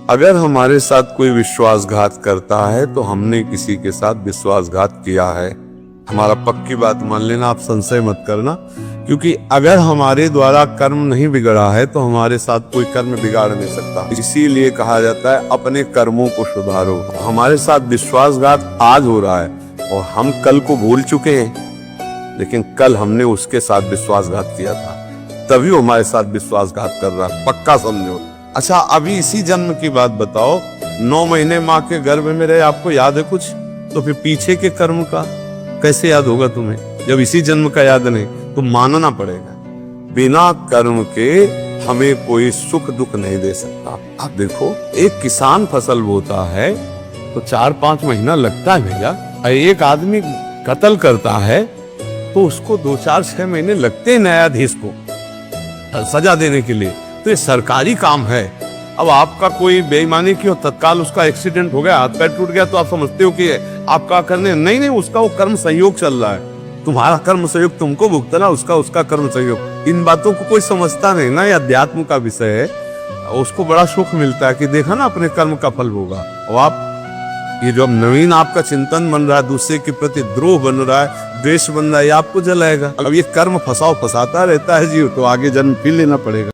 अगर हमारे साथ कोई विश्वासघात करता है तो हमने किसी के साथ विश्वासघात किया है। हमारा पक्की बात मान लेना, आप संशय मत करना, क्योंकि अगर हमारे द्वारा कर्म नहीं बिगड़ा है तो हमारे साथ कोई कर्म बिगाड़ नहीं सकता। इसीलिए कहा जाता है अपने कर्मों को सुधारो। हमारे साथ विश्वासघात आज हो रहा है और हम कल को भूल चुके हैं, लेकिन कल हमने उसके साथ विश्वासघात किया था, तभी वो हमारे साथ विश्वासघात कर रहा है, पक्का समझो। अच्छा, अभी इसी जन्म की बात बताओ, 9 महीने माँ के गर्भ में रहे, आपको याद है कुछ? तो फिर पीछे के कर्म का कैसे याद होगा तुम्हें? जब इसी जन्म का याद नहीं तो मानना पड़ेगा, बिना कर्म के हमें कोई सुख दुख नहीं दे सकता। आप देखो, एक किसान फसल बोता है तो 4-5 महीना लगता है भैया। एक आदमी कत्ल करता है तो उसको 2-4-6 महीने लगते हैं न्यायाधीश को सजा देने के लिए। तो ये सरकारी काम है। अब आपका कोई बेईमानी की हो, तत्काल उसका एक्सीडेंट हो गया, हाथ पैर टूट गया, तो आप समझते हो कि आप क्या करने? नहीं, उसका वो कर्म संयोग चल रहा है। तुम्हारा कर्म संयोग तुमको भुगतना, उसका कर्म संयोग। इन बातों को कोई समझता नहीं ना, ये अध्यात्म का विषय है। उसको बड़ा सुख मिलता है कि देखा ना, अपने कर्म का फल होगा। और आप ये जो नवीन आपका चिंतन बन रहा है, दूसरे के प्रति द्रोह बन रहा है, द्वेष बन रहा है, ये आपको जलाएगा। अब ये कर्म फसाता रहता है जीव, तो आगे जन्म फिर लेना पड़ेगा।